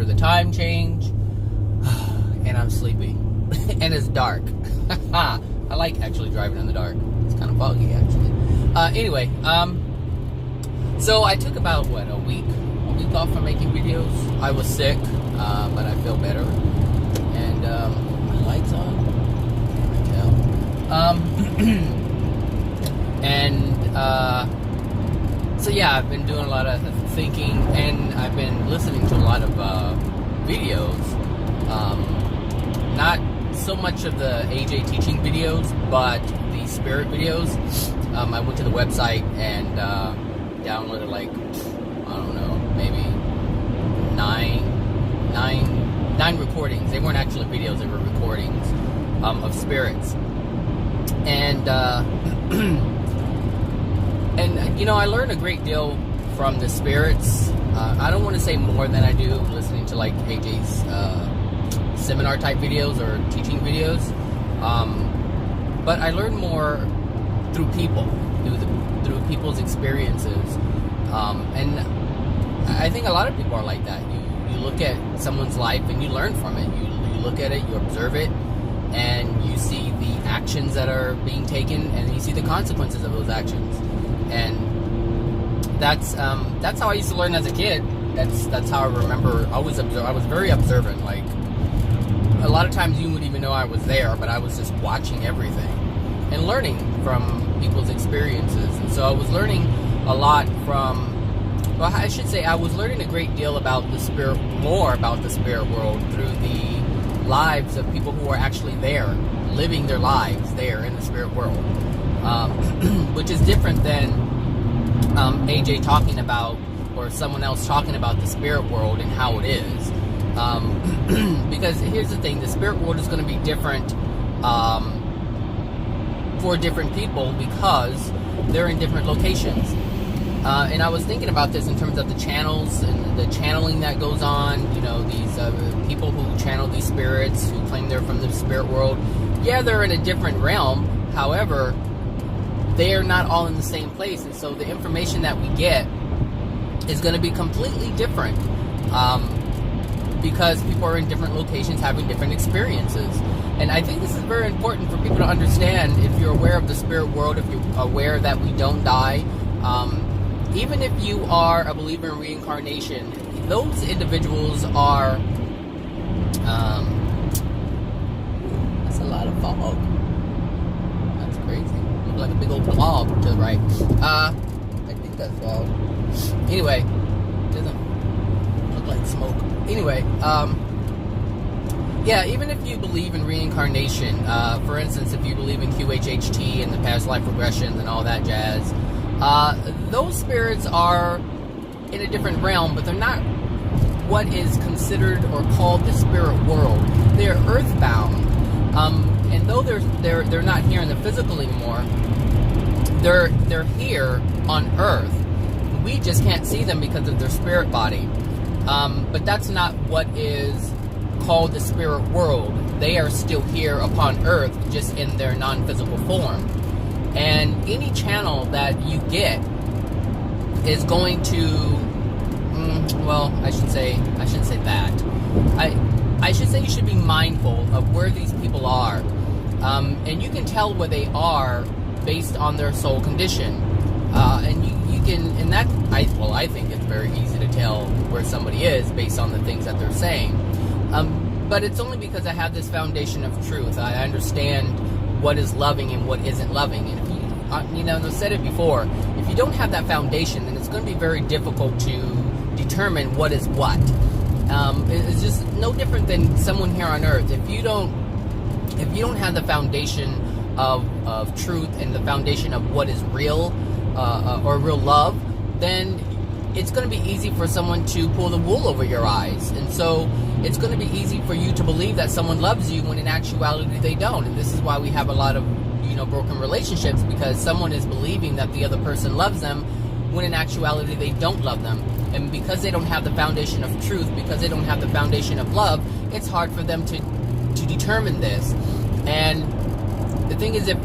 the time change, and I'm sleepy, and it's dark. I like actually driving in the dark. It's kind of foggy, actually. Anyway, so I took about, a week off from making videos. I was sick, but I feel better. And, my light's on. So yeah, I've been doing a lot of thinking, and I've been listening to a lot of videos. Not so much of the AJ teaching videos, but the spirit videos. I went to the website and downloaded like, I don't know, maybe nine recordings. They weren't actually videos, they were recordings of spirits. And and you know, I learned a great deal from the spirits. I don't want to say more than I do listening to like AJ's seminar type videos or teaching videos, but I learned more through people, through people's experiences, and I think a lot of people are like that. You look at someone's life and you learn from it. You look at it, you observe it, and you see the actions that are being taken, and you see the consequences of those actions. And that's how I used to learn as a kid. That's how I remember. I was very observant. Like, a lot of times you wouldn't even know I was there, but I was just watching everything and learning from people's experiences. And so I was learning a lot from, well, I should say I was learning a great deal about the spirit, more about the spirit world through the lives of people who are actually there, living their lives there in the spirit world, which is different than AJ talking about, or someone else talking about the spirit world and how it is. Because here's the thing, the spirit world is going to be different for different people because they're in different locations. And I was thinking about this in terms of the channels and the channeling that goes on. You know, these people who channel these spirits, who claim they're from the spirit world. Yeah, they're in a different realm. However, they are not all in the same place. And so the information that we get is going to be completely different. Because people are in different locations having different experiences. And I think this is very important for people to understand. If you're aware of the spirit world, if you're aware that we don't die, even if you are a believer in reincarnation, those individuals are, that's a lot of fog. That's crazy. Looks like a big old blob to the right. I think that's fog. Anyway, doesn't look like smoke. Anyway, yeah, even if you believe in reincarnation, for instance, if you believe in QHHT and the past life regressions and all that jazz, those spirits are in a different realm, but they're not what is considered or called the spirit world. They're earthbound, and though they're not here in the physical anymore, they're here on Earth. We just can't see them because of their spirit body. But that's not what is called the spirit world. They are still here upon Earth, just in their non-physical form. And any channel that you get is going to, well, I shouldn't say that. I should say you should be mindful of where these people are. And you can tell where they are based on their soul condition. And you can, and that, I think it's very easy to tell where somebody is based on the things that they're saying. But it's only because I have this foundation of truth. I understand what is loving and what isn't loving. And if you know, I've said it before, if you don't have that foundation, then it's going to be very difficult to determine what is what. It's just no different than someone here on Earth. If you don't have the foundation of truth and the foundation of what is real, or real love, then it's going to be easy for someone to pull the wool over your eyes. And so it's going to be easy for you to believe that someone loves you when in actuality they don't. And this is why we have a lot of, broken relationships, because someone is believing that the other person loves them when in actuality they don't love them. And because they don't have the foundation of truth, because they don't have the foundation of love, it's hard for them to determine this. And the thing is, if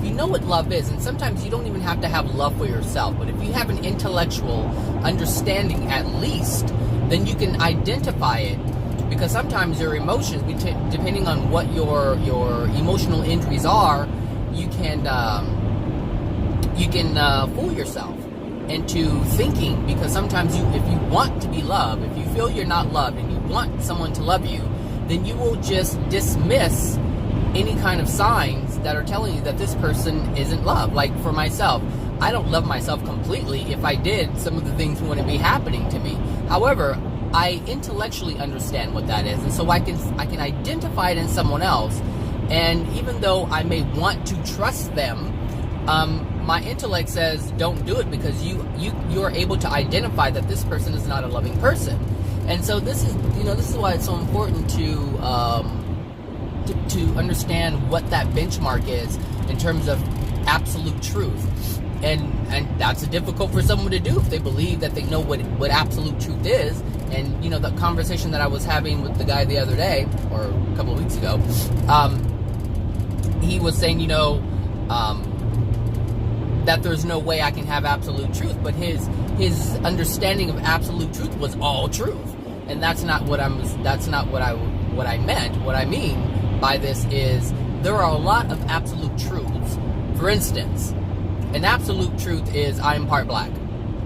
you know what love is, and sometimes you don't even have to have love for yourself, but if you have an intellectual understanding at least then you can identify it. Because sometimes your emotions, depending on what your emotional injuries are, you can fool yourself into thinking. Because sometimes if you want to be loved, if you feel you're not loved and you want someone to love you, then you will just dismiss any kind of signs that are telling you that this person isn't loved. Like for myself, I don't love myself completely. If I did, some of the things wouldn't be happening to me. However, I intellectually understand what that is, and so I can identify it in someone else. And even though I may want to trust them, my intellect says don't do it, because you are able to identify that this person is not a loving person. And so this is why it's so important to understand what that benchmark is in terms of absolute truth. And that's difficult for someone to do if they believe that they know what absolute truth is. And the conversation that I was having with the guy the other day, or a couple of weeks ago, he was saying that there's no way I can have absolute truth, but his understanding of absolute truth was all truth, and that's not what I meant. What I mean by this is there are a lot of absolute truths. For instance, an absolute truth is I'm part black.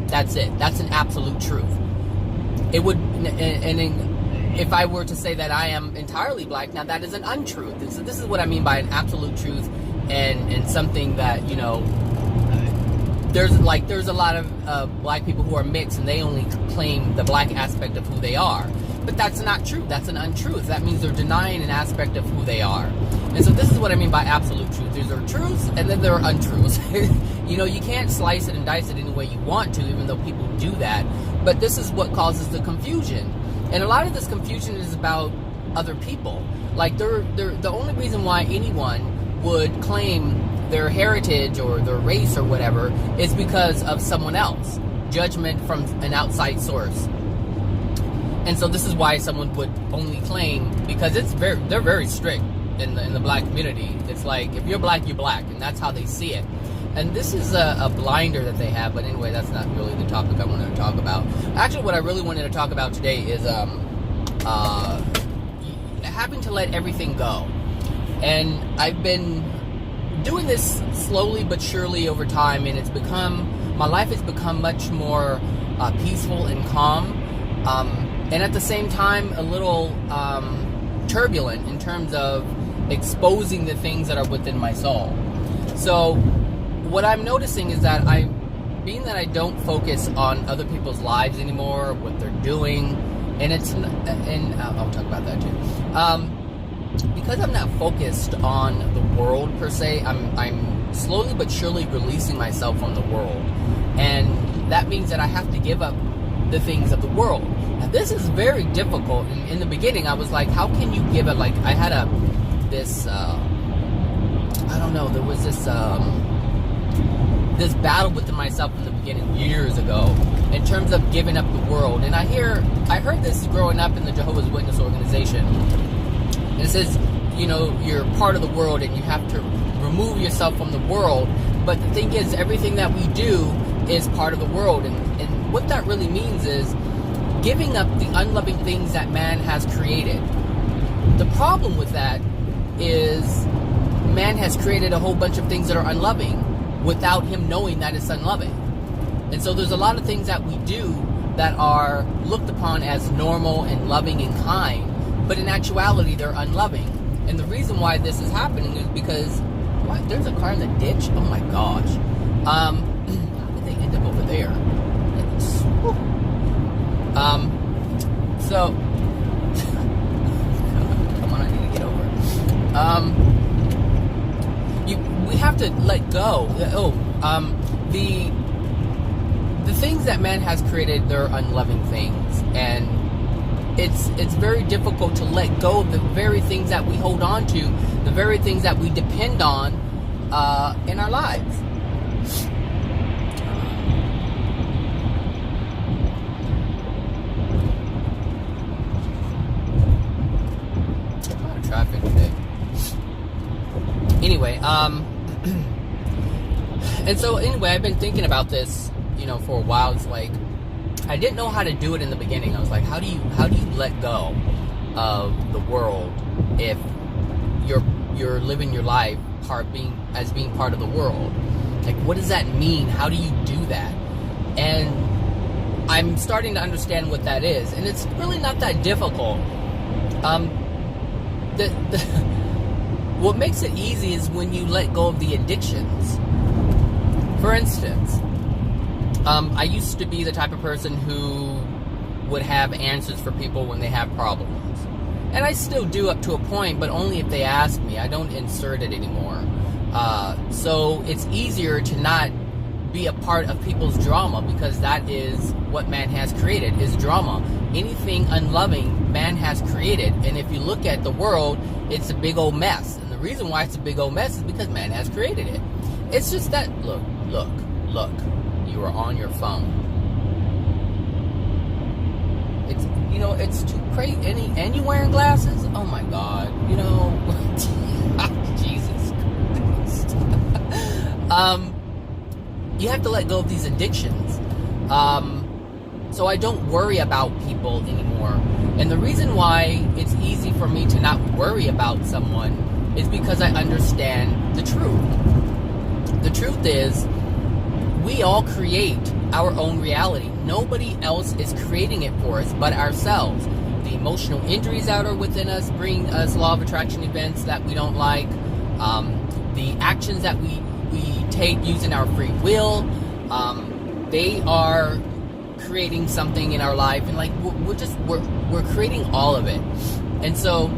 That's it. That's an absolute truth. It would, and if I were to say that I am entirely black, now that is an untruth. And so this is what I mean by an absolute truth, and something that there's a lot of black people who are mixed, and they only claim the black aspect of who they are. But that's not true. That's an untruth. That means they're denying an aspect of who they are. And so this is what I mean by absolute truth. There are truths, and then there are untruths. You can't slice it and dice it any way you want to, even though people do that. But this is what causes the confusion. And a lot of this confusion is about other people. Like, the only reason why anyone would claim their heritage or their race or whatever is because of someone else. Judgment from an outside source. And so this is why someone would only claim, because they're very strict in the black community. It's like, if you're black, and that's how they see it. And this is a blinder that they have, but anyway, that's not really the topic I wanted to talk about. Actually, what I really wanted to talk about today is having to let everything go. And I've been doing this slowly but surely over time, and my life has become much more peaceful and calm. And at the same time, a little turbulent in terms of exposing the things that are within my soul. So what I'm noticing is that being that I don't focus on other people's lives anymore, what they're doing, and I'll talk about that too. Because I'm not focused on the world per se, I'm slowly but surely releasing myself from the world, and that means that I have to give up the things of the world. Now, this is very difficult. In the beginning, I was like, how can you give it? Like, I had there was this battle within myself in the beginning years ago in terms of giving up the world. And I heard this growing up in the Jehovah's Witness organization. And it says, you're part of the world and you have to remove yourself from the world. But the thing is, everything that we do is part of the world. And what that really means is giving up the unloving things that man has created. The problem with that is man has created a whole bunch of things that are unloving without him knowing that it's unloving. And so there's a lot of things that we do that are looked upon as normal and loving and kind, but in actuality they're unloving. And the reason why this is happening is because there's a car in the ditch. Oh my gosh. How did they end up over there? So come on, I need to get over it. We have to let go. The things that man has created, they're unloving things, and it's very difficult to let go of the very things that we hold on to, the very things that we depend on in our lives. A lot of traffic today. Anyway, and so anyway, I've been thinking about this, for a while. It's like, I didn't know how to do it in the beginning. I was like, how do you let go of the world if you're living your life being part of the world? Like, what does that mean? How do you do that? And I'm starting to understand what that is, and it's really not that difficult. What makes it easy is when you let go of the addictions. For instance, I used to be the type of person who would have answers for people when they have problems. And I still do up to a point, but only if they ask me. I don't insert it anymore. So it's easier to not be a part of people's drama, because that is what man has created, is drama. Anything unloving, man has created. And if you look at the world, it's a big old mess. And the reason why it's a big old mess is because man has created it. It's just that, look, you are on your phone. It's, it's too crazy. And you wearing glasses? Oh my God, Jesus Christ. You have to let go of these addictions. So I don't worry about people anymore. And the reason why it's easy for me to not worry about someone is because I understand the truth. The truth is, we all create our own reality. Nobody else is creating it for us but ourselves. The emotional injuries that are within us bring us law of attraction events that we don't like. The actions that we take using our free will, they are creating something in our life, and like we're creating all of it. And so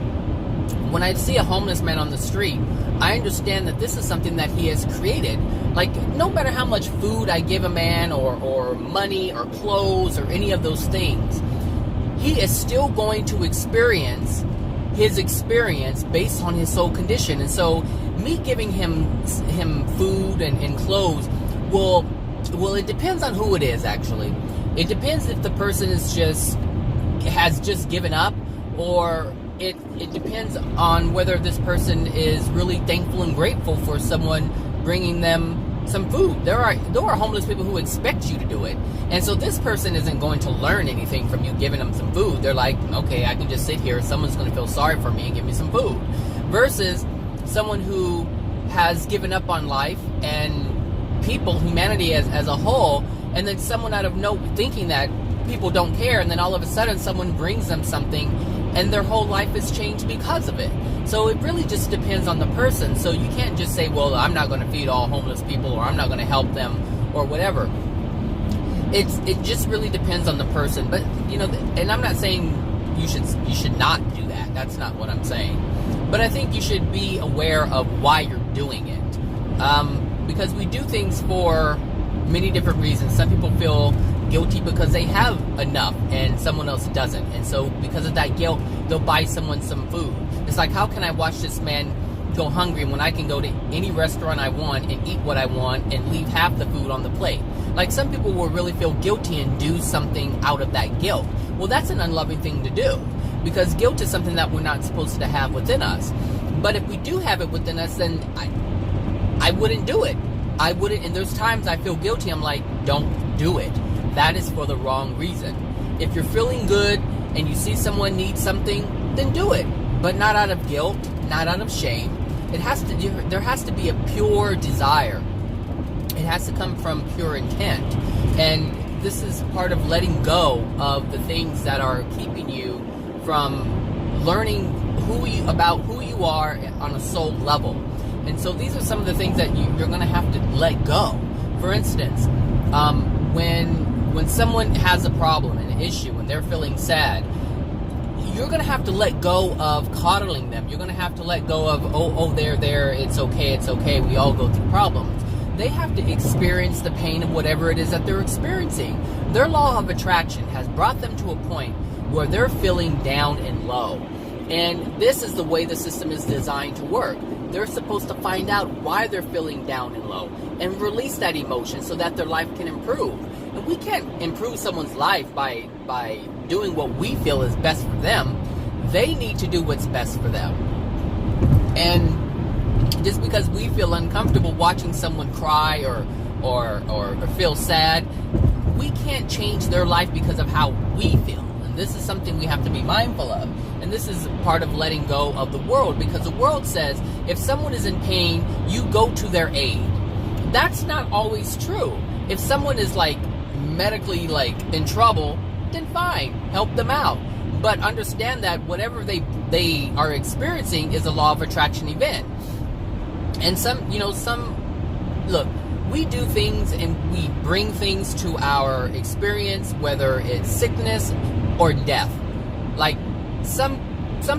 when I see a homeless man on the street, I understand that this is something that he has created. Like, no matter how much food I give a man, or money, or clothes, or any of those things, he is still going to experience his experience based on his soul condition. And so me giving him food and clothes, well, it depends on who it is, actually. It depends if the person has just given up, or it depends on whether this person is really thankful and grateful for someone bringing them some food. There are homeless people who expect you to do it. And so this person isn't going to learn anything from you giving them some food. They're like, okay, I can just sit here. Someone's going to feel sorry for me and give me some food. Versus someone who has given up on life and humanity as a whole, and then someone out of thinking that people don't care, and then all of a sudden someone brings them something and their whole life is changed because of it. So it really just depends on the person. So you can't just say, well, I'm not going to feed all homeless people, or I'm not going to help them, or whatever. It just really depends on the person. But and I'm not saying you should not do that. That's not what I'm saying. But I think you should be aware of why you're doing it. Because we do things for many different reasons. Some people feel guilty because they have enough and someone else doesn't, and so because of that guilt, they'll buy someone some food. It's like, how can I watch this man go hungry when I can go to any restaurant I want and eat what I want and leave half the food on the plate? Like, some people will really feel guilty and do something out of that guilt. Well, that's an unloving thing to do, because guilt is something that we're not supposed to have within us. But if we do have it within us, then I wouldn't do it. I wouldn't, and there's times I feel guilty. I'm like, don't do it. That is for the wrong reason. If you're feeling good and you see someone need something, then do it. But not out of guilt, not out of shame. There has to be a pure desire. It has to come from pure intent. And this is part of letting go of the things that are keeping you from learning who you are on a soul level. And so these are some of the things that you're going to have to let go. For instance, when someone has a problem, an issue, and they're feeling sad, you're going to have to let go of coddling them. You're going to have to let go of, they're there, it's okay, we all go through problems. They have to experience the pain of whatever it is that they're experiencing. Their law of attraction has brought them to a point where they're feeling down and low. And this is the way the system is designed to work. They're supposed to find out why they're feeling down and low and release that emotion so that their life can improve. And we can't improve someone's life by doing what we feel is best for them. They need to do what's best for them. And just because we feel uncomfortable watching someone cry or feel sad, we can't change their life because of how we feel. And this is something we have to be mindful of. And this is part of letting go of the world, because the world says if someone is in pain, you go to their aid. That's not always true. If someone is like medically like in trouble, then fine, help them out. But understand that whatever they are experiencing is a law of attraction event. And look, we do things and we bring things to our experience, whether it's sickness or death. Like some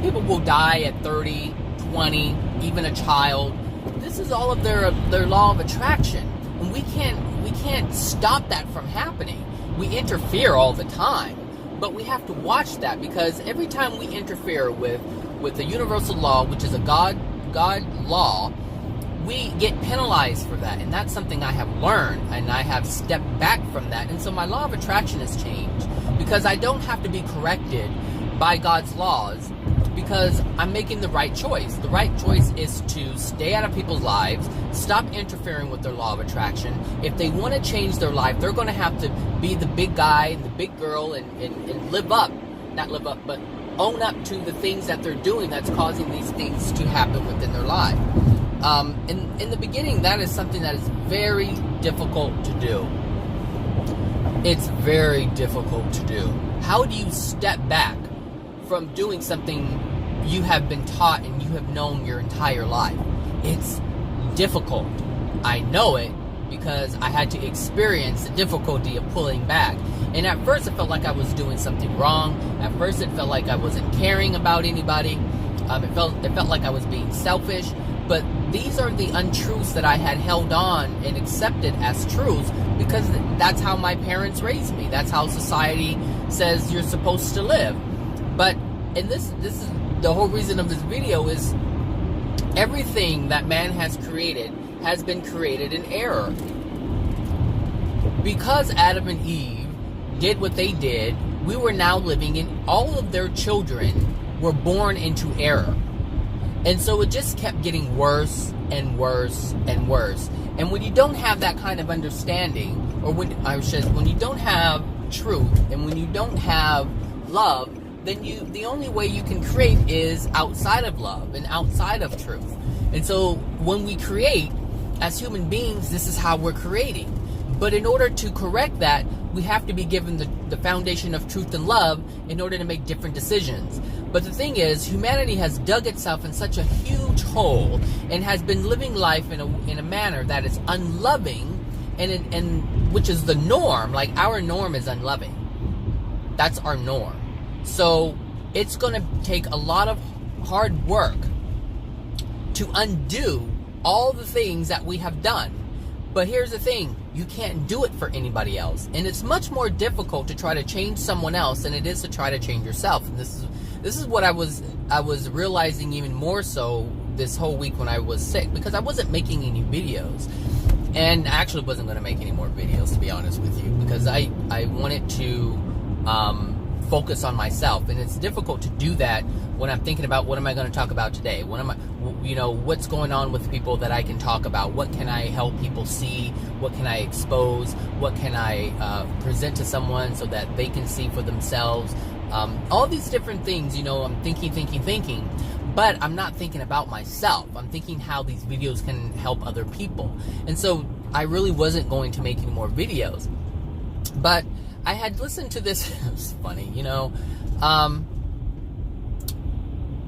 people will die at 30, 20, even a child. This is all of their law of attraction. And we can't stop that from happening. We interfere all the time. But we have to watch that, because every time we interfere with the universal law, which is a God law, we get penalized for that. And that's something I have learned, and I have stepped back from that. And so my law of attraction has changed, because I don't have to be corrected by God's laws, because I'm making the right choice. The right choice is to stay out of people's lives, stop interfering with their law of attraction. If they want to change their life, they're going to have to be the big guy and the big girl and but own up to the things that they're doing that's causing these things to happen within their life. In the beginning, that is something that is very difficult to do. It's very difficult to do. How do you step back from doing something you have been taught and you have known your entire life? It's difficult. I know it, because I had to experience the difficulty of pulling back. And at first it felt like I was doing something wrong. At first it felt like I wasn't caring about anybody. It felt like I was being selfish. But these are the untruths that I had held on and accepted as truths, because that's how my parents raised me. That's how society says you're supposed to live. But, and this is the whole reason of this video, is everything that man has created has been created in error. Because Adam and Eve did what they did, we were now living in, all of their children were born into error. And so it just kept getting worse and worse and worse. And when you don't have that kind of understanding, or when you don't have truth, and when you don't have love, then the only way you can create is outside of love and outside of truth. And so when we create, as human beings, this is how we're creating. But in order to correct that, we have to be given the foundation of truth and love in order to make different decisions. But the thing is, humanity has dug itself in such a huge hole and has been living life in a manner that is unloving, and which is the norm. Like, our norm is unloving. That's our norm. So it's going to take a lot of hard work to undo all the things that we have done. But here's the thing, you can't do it for anybody else. And it's much more difficult to try to change someone else than it is to try to change yourself. And this is what I was realizing even more so this whole week when I was sick, because I wasn't making any videos. And I actually wasn't going to make any more videos, to be honest with you, because I wanted to focus on myself. And it's difficult to do that when I'm thinking about what am I going to talk about today? What's going on with people that I can talk about? What can I help people see? What can I expose? What can I present to someone so that they can see for themselves? All these different things, I'm thinking, but I'm not thinking about myself. I'm thinking how these videos can help other people. And so I really wasn't going to make any more videos. But I had listened to this. It's funny,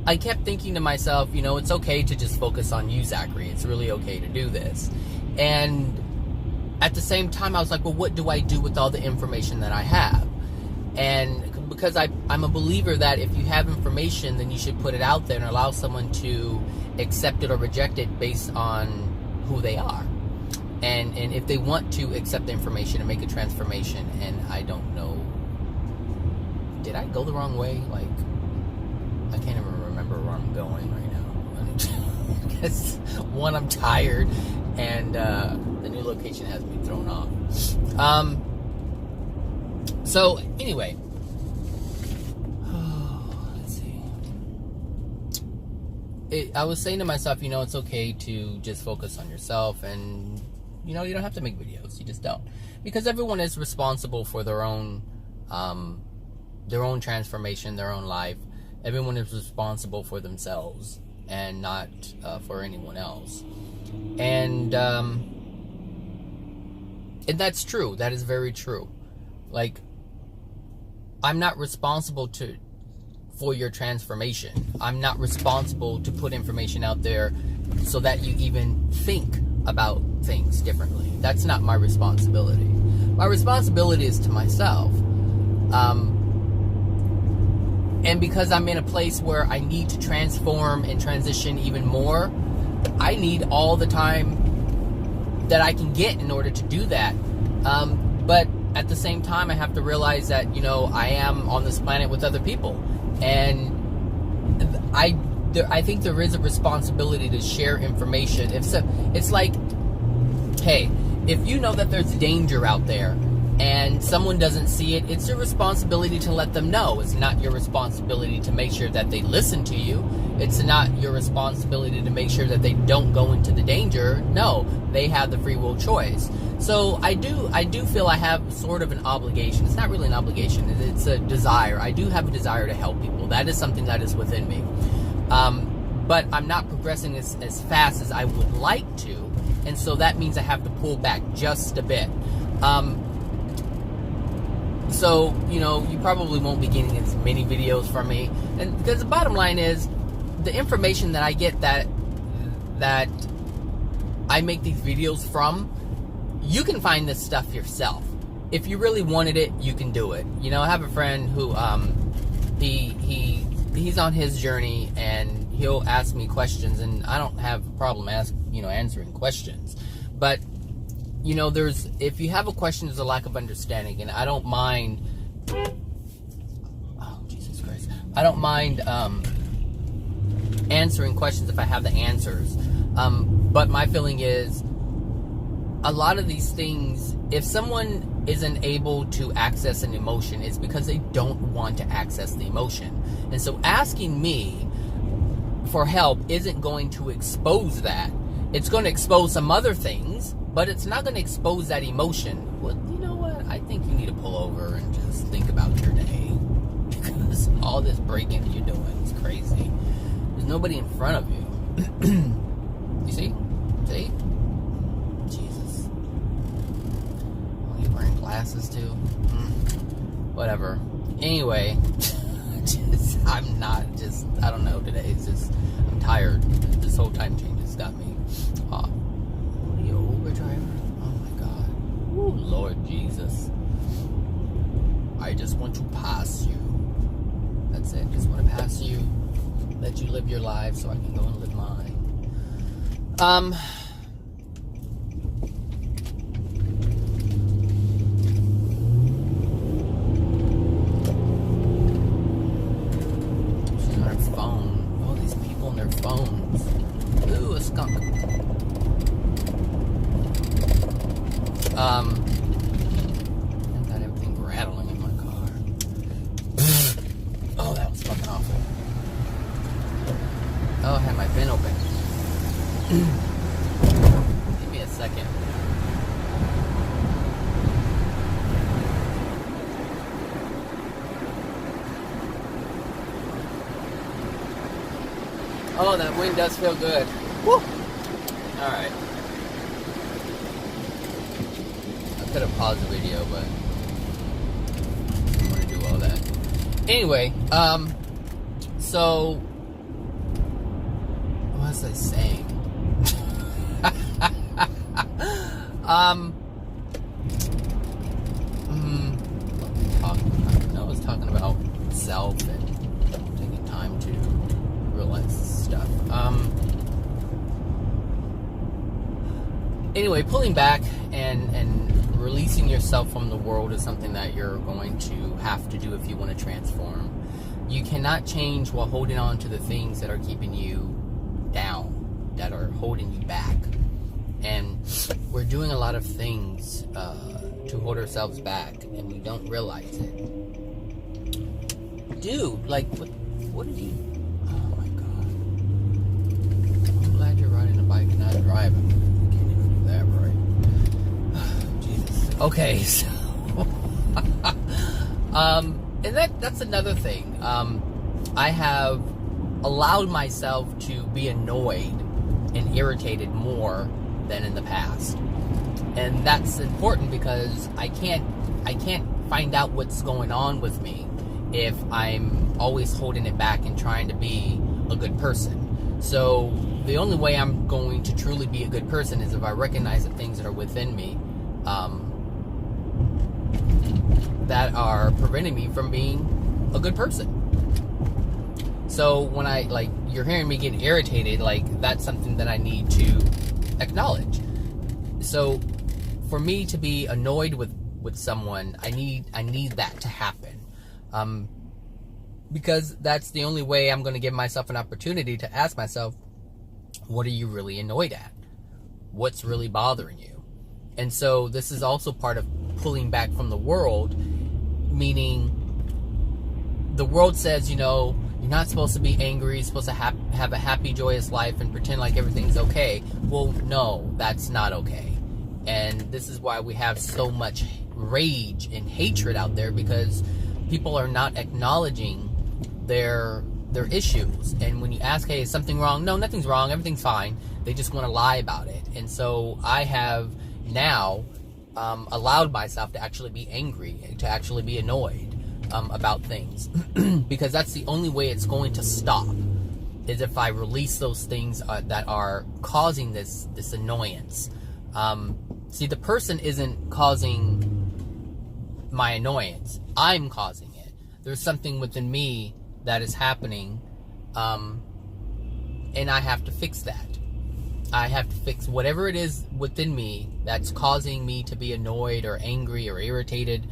I kept thinking to myself, it's okay to just focus on you, Zachary. It's really okay to do this. And at the same time, I was like, well, what do I do with all the information that I have? And because I'm a believer that if you have information, then you should put it out there and allow someone to accept it or reject it based on who they are. And if they want to accept the information and make a transformation, and I don't know, did I go the wrong way? Like, I can't even remember where I'm going right now. I guess, one, I'm tired, and the new location has me thrown off. So, anyway. Let's see. I was saying to myself, it's okay to just focus on yourself, and You know, you don't have to make videos. You just don't. Because everyone is responsible for their own transformation, their own life. Everyone is responsible for themselves and not for anyone else. And that's true. That is very true. Like, I'm not responsible for your transformation. I'm not responsible to put information out there so that you even think about things differently. That's not my responsibility. My responsibility is to myself. And because I'm in a place where I need to transform and transition even more, I need all the time that I can get in order to do that. But at the same time, I have to realize that, you know, I am on this planet with other people. And I think there is a responsibility to share information. It's like, hey, if you know that there's danger out there and someone doesn't see it, it's your responsibility to let them know. It's not your responsibility to make sure that they listen to you. It's not your responsibility to make sure that they don't go into the danger. No, they have the free will choice. So I do feel I have sort of an obligation. It's not really an obligation. It's a desire. I do have a desire to help people. That is something that is within me. But I'm not progressing as fast as I would like to. And so that means I have to pull back just a bit. So, you know, you probably won't be getting as many videos from me. And because the bottom line is, the information that I get that I make these videos from, you can find this stuff yourself. If you really wanted it, you can do it. You know, I have a friend who, he's on his journey, and he'll ask me questions, and I don't have a problem answering questions. But, you know, if you have a question, there's a lack of understanding, and I don't mind, oh, Jesus Christ, I don't mind, answering questions if I have the answers. But my feeling is, a lot of these things, if someone isn't able to access an emotion, it's because they don't want to access the emotion. And so asking me for help isn't going to expose that. It's going to expose some other things, but it's not going to expose that emotion. Well, you know what? I think you need to pull over and just think about your day. Because all this breaking that you're doing is crazy. There's nobody in front of you. You see? See? Jesus. Are you wearing glasses too? Whatever. Anyway, I don't know, today is just, I'm tired. This whole time change has got me off. What are you, an Uber driver? Oh my God. Ooh, Lord Jesus. I just want to pass you. That's it. Just want to pass you. Let you live your life so I can go and live mine. She's on her phone. All these people on their phones. Ooh, a skunk. I got everything rattling in my car. Oh, that was fucking awful. Oh, I had my bin open. Give me a second. Oh, that wind does feel good. Woo! Alright. I could have paused the video, but I don't want to do all that. Anyway, so what was I saying? I was talking about self and taking time to realize stuff. Anyway, pulling back and releasing yourself from the world is something that you're going to have to do if you want to transform. You cannot change while holding on to the things that are keeping you down, that are holding you back. And we're doing a lot of things to hold ourselves back, and we don't realize it. Dude, like, what did you... Oh my God. I'm glad you're riding a bike and not driving. You can't even do that right. Okay, so and that's another thing. I have allowed myself to be annoyed and irritated more than in the past. And that's important because I can't find out what's going on with me if I'm always holding it back and trying to be a good person. So the only way I'm going to truly be a good person is if I recognize the things that are within me that are preventing me from being a good person. So when you're hearing me getting irritated, that's something that I need to acknowledge. So for me to be annoyed with someone, I need that to happen. Because that's the only way I'm going to give myself an opportunity to ask myself, what are you really annoyed at? What's really bothering you? And so this is also part of pulling back from the world, meaning the world says, you're not supposed to be angry, you're supposed to have a happy, joyous life and pretend like everything's okay. Well, no, that's not okay. And this is why we have so much rage and hatred out there, because people are not acknowledging their issues. And when you ask, hey, is something wrong? No, nothing's wrong, everything's fine. They just want to lie about it. And so I have now allowed myself to actually be angry, to actually be annoyed about things, because that's the only way it's going to stop, is if I release those things that are causing this annoyance. See, the person isn't causing my annoyance. I'm causing it. There's something within me that is happening, and I have to fix that. I have to fix whatever it is within me that's causing me to be annoyed or angry or irritated.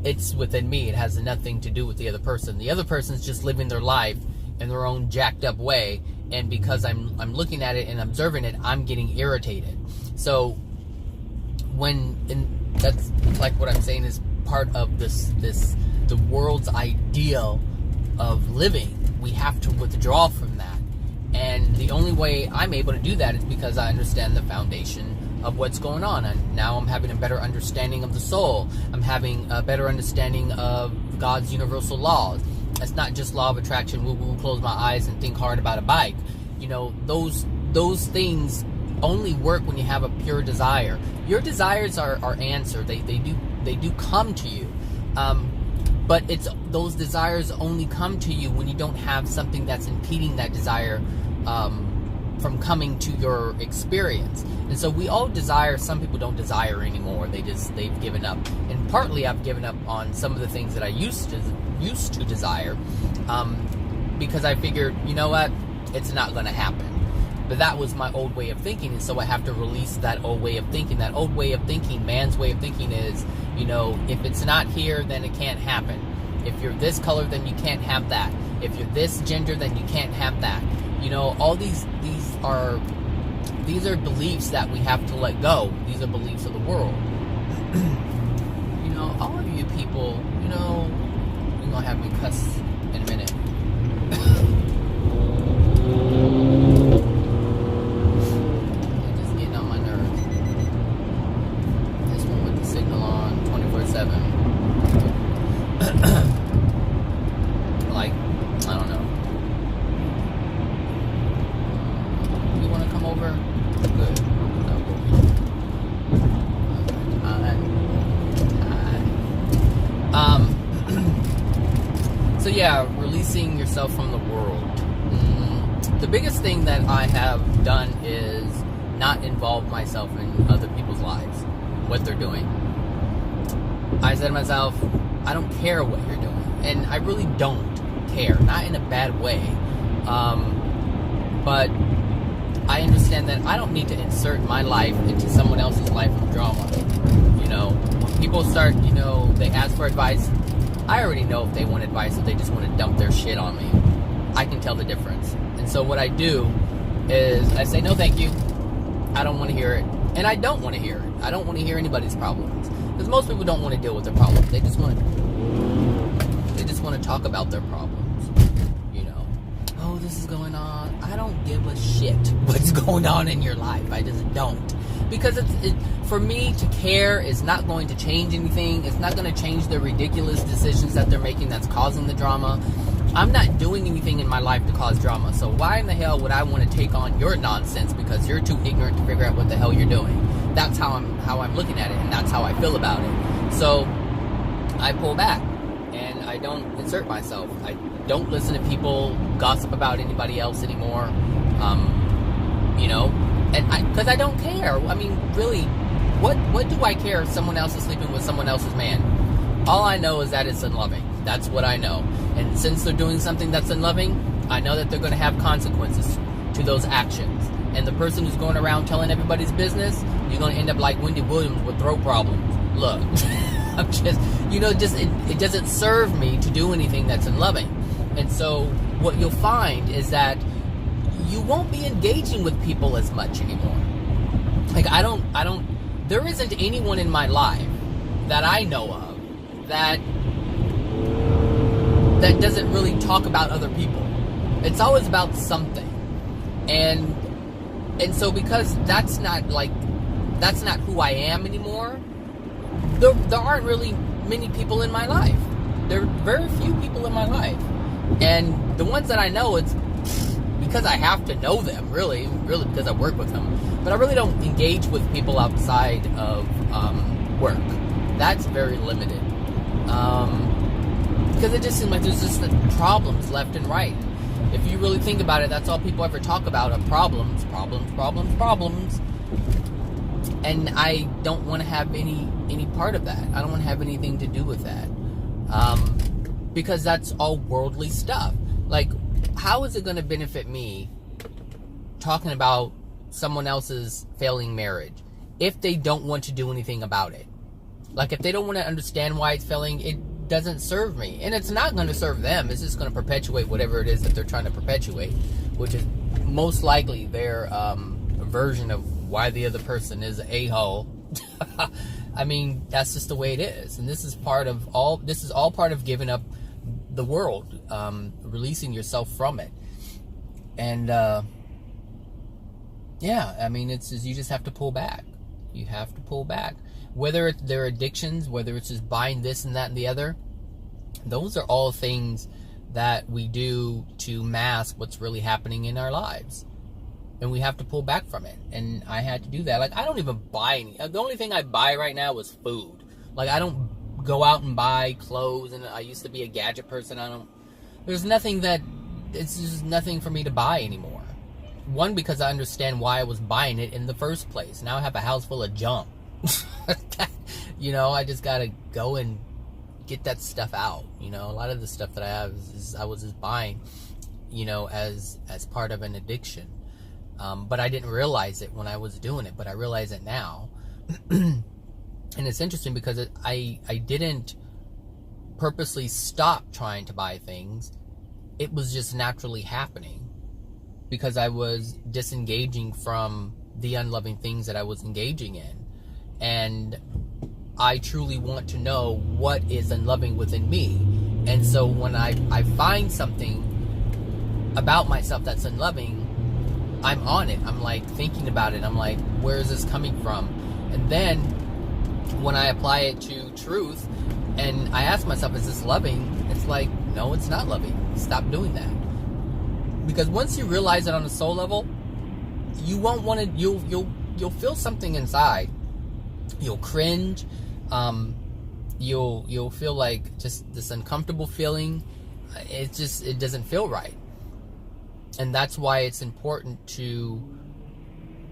It's within me. It has nothing to do with the other person. The other person's just living their life in their own jacked up way, and because I'm looking at it and observing it, I'm getting irritated. So that's like what I'm saying is part of the world's ideal of living. We have to withdraw from that. And the only way I'm able to do that is because I understand the foundation of what's going on. And now I'm having a better understanding of the soul. I'm having a better understanding of God's universal laws. It's not just law of attraction, woo-woo, close my eyes and think hard about a bike. Those things only work when you have a pure desire. Your desires are answered. They do come to you. But those desires only come to you when you don't have something that's impeding that desire from coming to your experience. And so we all desire. Some people don't desire anymore. They've given up. And partly I've given up on some of the things that I used to desire, because I figured, you know what, it's not going to happen. But that was my old way of thinking, and so I have to release that old way of thinking. That old way of thinking, man's way of thinking, is, if it's not here, then it can't happen. If you're this color, then you can't have that. If you're this gender, then you can't have that. All these are beliefs that we have to let go. These are beliefs of the world. All of you people, you're gonna have me cuss in a minute. Releasing yourself from the world. The biggest thing that I have done is not involve myself in other people's lives, what they're doing. I said to myself, I don't care what you're doing. And I really don't care. Not in a bad way. But I understand that I don't need to insert my life into someone else's life of drama. When people start, they ask for advice, I already know if they want advice, if they just want to dump their shit on me. I can tell the difference. And so what I do is I say, no thank you. I don't want to hear it. And I don't want to hear it. I don't want to hear anybody's problems. Because most people don't want to deal with their problems. They just want to talk about their problems. Oh, this is going on. I don't give a shit what's going on in your life. I just don't. because for me to care is not going to change anything. It's not going to change the ridiculous decisions that they're making that's causing the drama. I'm not doing anything in my life to cause drama. So why in the hell would I want to take on your nonsense because you're too ignorant to figure out what the hell you're doing? That's how I'm looking at it, and that's how I feel about it. So I pull back and I don't insert myself. I don't listen to people gossip about anybody else anymore. And because I don't care. I mean, really, what do I care if someone else is sleeping with someone else's man? All I know is that it's unloving. That's what I know. And since they're doing something that's unloving, I know that they're going to have consequences to those actions. And the person who's going around telling everybody's business, you're going to end up like Wendy Williams with throat problems. Look, I'm just, it doesn't serve me to do anything that's unloving. And so what you'll find is that you won't be engaging with people as much anymore. Like, there isn't anyone in my life that I know of that doesn't really talk about other people. It's always about something. And so because that's not who I am anymore, there aren't really many people in my life. There are very few people in my life. And the ones that I know, it's because I have to know them, really because I work with them. But I really don't engage with people outside of work. That's very limited. Because it just seems like there's just problems left and right. If you really think about it, that's all people ever talk about are problems. And I don't want to have any part of that. I don't want to have anything to do with that. Because that's all worldly stuff. Like, how is it going to benefit me talking about someone else's failing marriage if they don't want to do anything about it? Like, if they don't want to understand why it's failing, it doesn't serve me. And it's not going to serve them. It's just going to perpetuate whatever it is that they're trying to perpetuate, which is most likely their version of why the other person is an a-hole. I mean, that's just the way it is. And this is all part of giving up the world, releasing yourself from it. And I mean, it's just, you just have to pull back. You have to pull back. Whether it's their addictions, whether it's just buying this and that and the other, those are all things that we do to mask what's really happening in our lives. And we have to pull back from it. And I had to do that. Like, I don't even buy any. The only thing I buy right now is food. Like, I don't go out and buy clothes, and I used to be a gadget person. There's nothing it's just nothing for me to buy anymore. One, because I understand why I was buying it in the first place. Now I have a house full of junk. I just gotta go and get that stuff out. A lot of the stuff that I have is I was just buying, as part of an addiction. But I didn't realize it when I was doing it, but I realize it now. And it's interesting because I didn't purposely stop trying to buy things. It was just naturally happening because I was disengaging from the unloving things that I was engaging in. And I truly want to know what is unloving within me. And so when I find something about myself that's unloving, I'm on it. I'm like thinking about it. I'm like, where is this coming from? And then when I apply it to truth and I ask myself, is this loving? It's like, no, it's not loving. Stop doing that. Because once you realize it on a soul level, you won't want to, you'll feel something inside. You'll cringe. You'll feel like just this uncomfortable feeling. It doesn't feel right. And that's why it's important to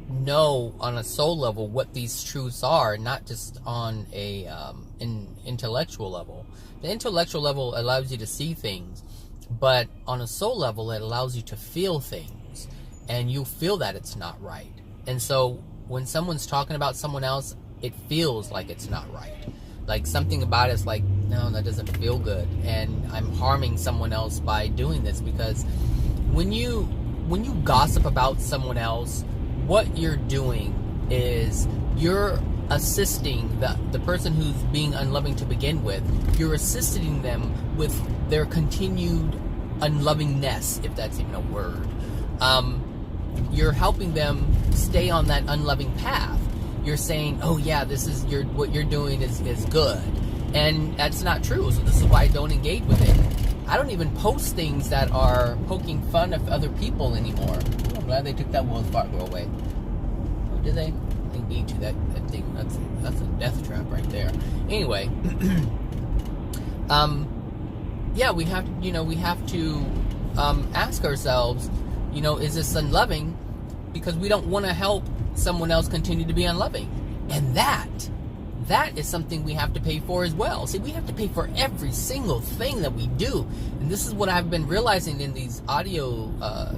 know on a soul level what these truths are, not just on an intellectual level. The intellectual level allows you to see things, but on a soul level, it allows you to feel things, and you feel that it's not right. And so when someone's talking about someone else, it feels like it's not right. Like something about it's like, no, that doesn't feel good, and I'm harming someone else by doing this. Because when you gossip about someone else, what you're doing is you're assisting the person who's being unloving to begin with. You're assisting them with their continued unlovingness, if that's even a word. You're helping them stay on that unloving path. you're saying, oh yeah, this is what you're doing is good. And that's not true. So this is why I don't engage with it. I don't even post things that are poking fun of other people anymore. Oh, I'm glad they took that Wells Fargo away. Oh, did they? They need to. That thing, that's a death trap right there. Anyway, yeah, we have to ask ourselves, is this unloving? Because we don't want to help someone else continue to be unloving. And that is something we have to pay for as well. See, we have to pay for every single thing that we do. And this is what I've been realizing in these audio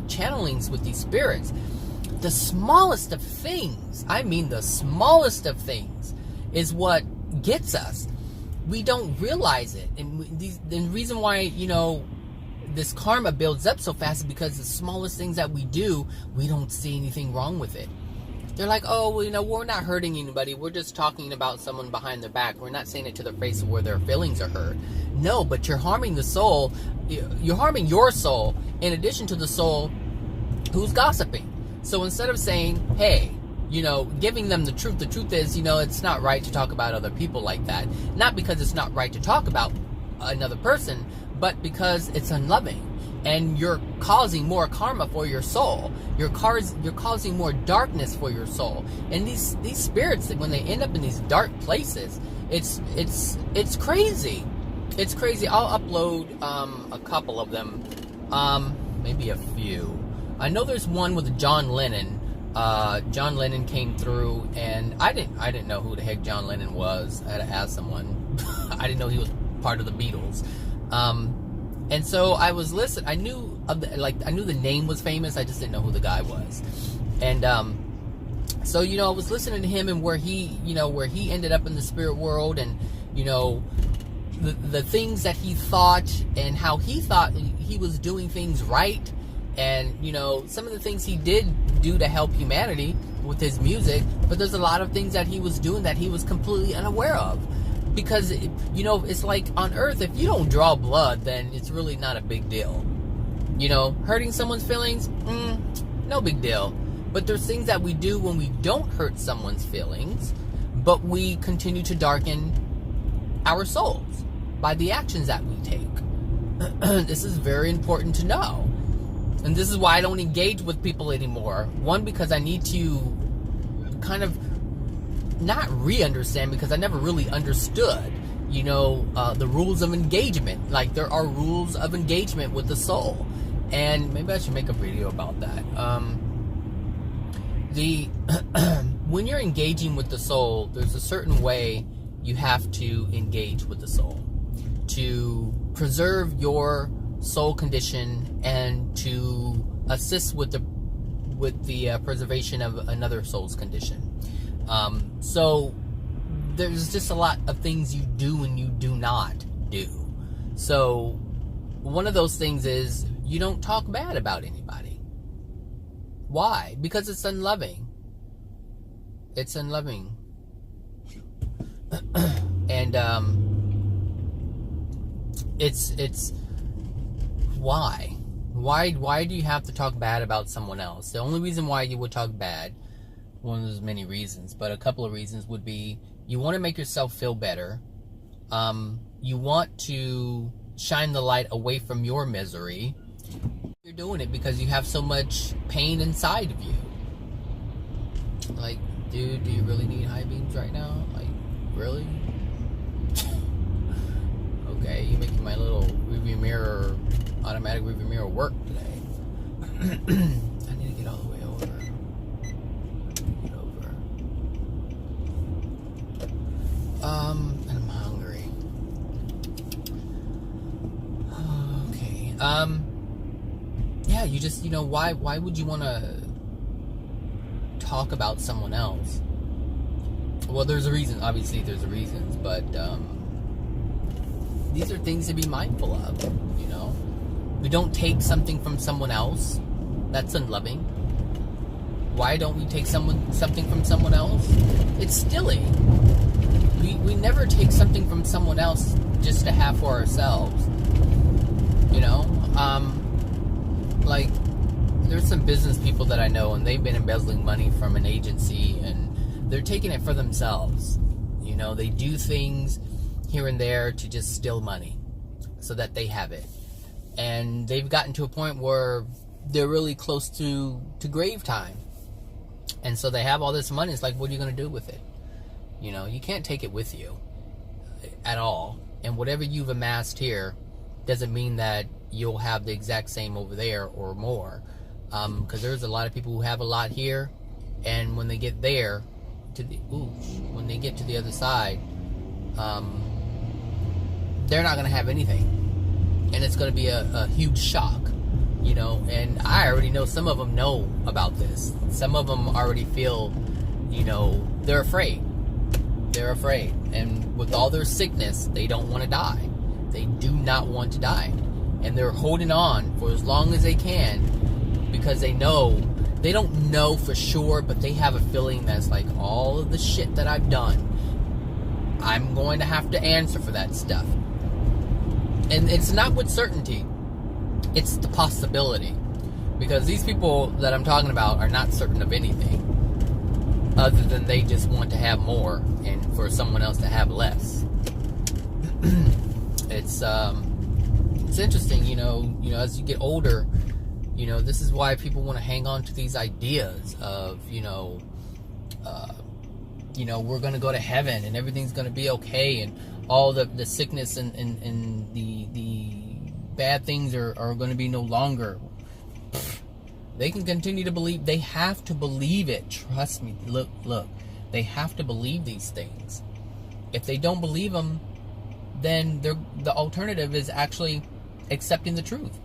channelings with these spirits. The smallest of things, I mean the smallest of things, is what gets us. We don't realize it. And the reason why, this karma builds up so fast is because the smallest things that we do, we don't see anything wrong with it. They're like, oh, well, we're not hurting anybody. We're just talking about someone behind their back. We're not saying it to their face where their feelings are hurt. No, but you're harming the soul. You're harming your soul in addition to the soul who's gossiping. So instead of saying, hey, giving them the truth is, it's not right to talk about other people like that. Not because it's not right to talk about another person, but because it's unloving. And you're causing more karma for your soul. You're causing more darkness for your soul. And these spirits, when they end up in these dark places, it's crazy. It's crazy. I'll upload a couple of them, maybe a few. I know there's one with John Lennon. John Lennon came through, and I didn't know who the heck John Lennon was. I had to ask someone. I didn't know he was part of the Beatles. And so I was listening. I knew the name was famous. I just didn't know who the guy was. And so I was listening to him and where he ended up in the spirit world, and the things that he thought and how he thought he was doing things right, and some of the things he did do to help humanity with his music. But there's a lot of things that he was doing that he was completely unaware of. Because, it's like on Earth, if you don't draw blood, then it's really not a big deal. Hurting someone's feelings, no big deal. But there's things that we do when we don't hurt someone's feelings, but we continue to darken our souls by the actions that we take. This is very important to know. And this is why I don't engage with people anymore. One, because I need to kind of not re-understand, because I never really understood, the rules of engagement. Like, there are rules of engagement with the soul. And maybe I should make a video about that. When you're engaging with the soul, there's a certain way you have to engage with the soul to preserve your soul condition and to assist with the preservation of another soul's condition. So there's just a lot of things you do and you do not do. So one of those things is you don't talk bad about anybody. Why? Because it's unloving. It's unloving. And it's why? Why do you have to talk bad about someone else? The only reason why you would talk bad, one of those many reasons, but a couple of reasons would be you want to make yourself feel better. You want to shine the light away from your misery. You're doing it because you have so much pain inside of you. Like, dude, do you really need high beams right now? Like, really? Okay, you're making my little rearview mirror, automatic rearview mirror work today. I need to get all the way over. And I'm hungry. Okay. Yeah, you just, why would you want to talk about someone else? Well, there's a reason. Obviously, there's a reasons, but these are things to be mindful of. We don't take something from someone else. That's unloving. Why don't we take something from someone else? It's stealing. We never take something from someone else just to have for ourselves. Like, there's some business people that I know, and they've been embezzling money from an agency, and they're taking it for themselves. You know, they do things here and there to just steal money so that they have it. And they've gotten to a point where they're really close to grave time. And so they have all this money. It's like, what are you going to do with it? You know, you can't take it with you at all. And whatever you've amassed here doesn't mean that you'll have the exact same over there or more. Because there's a lot of people who have a lot here, and when they get there, when they get to the other side, they're not going to have anything. And it's going to be a huge shock. You know, and I already know some of them know about this. Some of them already feel, you know, they're afraid. They're afraid. And with all their sickness, they don't want to die. They do not want to die. And they're holding on for as long as they can because they know, they don't know for sure, but they have a feeling that's like, all of the shit that I've done, I'm going to have to answer for that stuff. And it's not with certainty. It's the possibility. Because these people that I'm talking about are not certain of anything other than they just want to have more and for someone else to have less. It's interesting, you know, as you get older, you know, this is why people want to hang on to these ideas of, you know, we're going to go to heaven and everything's going to be okay, and all the sickness and the bad things are going to be no longer. They can continue to believe. They have to believe it. Trust me. Look. They have to believe these things. If they don't believe them, then the alternative is actually accepting the truth.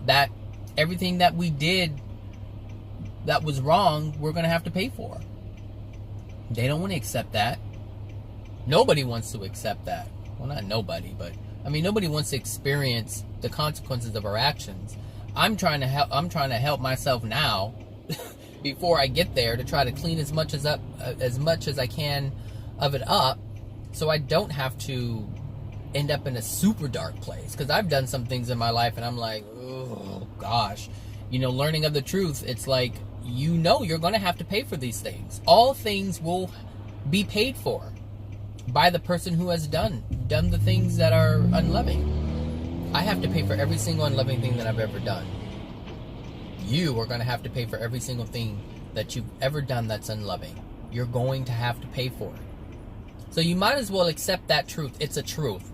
That everything that we did that was wrong, we're going to have to pay for. They don't want to accept that. Nobody wants to accept that. Well, not nobody, but I mean, nobody wants to experience the consequences of our actions. I'm trying to help myself now before I get there, to try to clean as much as I can of it up, so I don't have to end up in a super dark place. Because I've done some things in my life and I'm like, oh gosh, learning of the truth, it's like, you're going to have to pay for these things. All things will be paid for by the person who has done the things that are unloving. I have to pay for every single unloving thing that I've ever done. You are going to have to pay for every single thing that you've ever done that's unloving. You're going to have to pay for it. So you might as well accept that truth. It's a truth.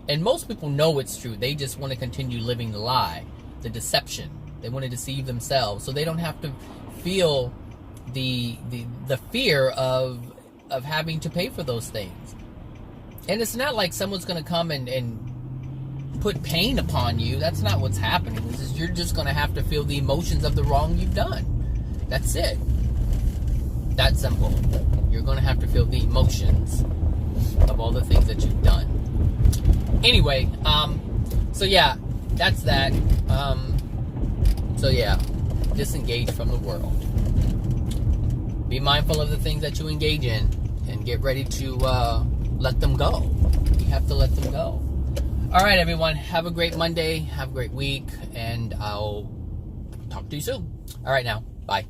And most people know it's true. They just want to continue living the lie, the deception. They want to deceive themselves so they don't have to feel the fear of having to pay for those things. And it's not like someone's going to come and put pain upon you. That's not what's happening. You're just going to have to feel the emotions of the wrong you've done. That's it. That's simple. You're going to have to feel the emotions of all the things that you've done. Anyway, so yeah, that's that. So yeah, disengage from the world. Be mindful of the things that you engage in and get ready to let them go. You have to let them go. All right, everyone. Have a great Monday. Have a great week. And I'll talk to you soon. All right, now. Bye.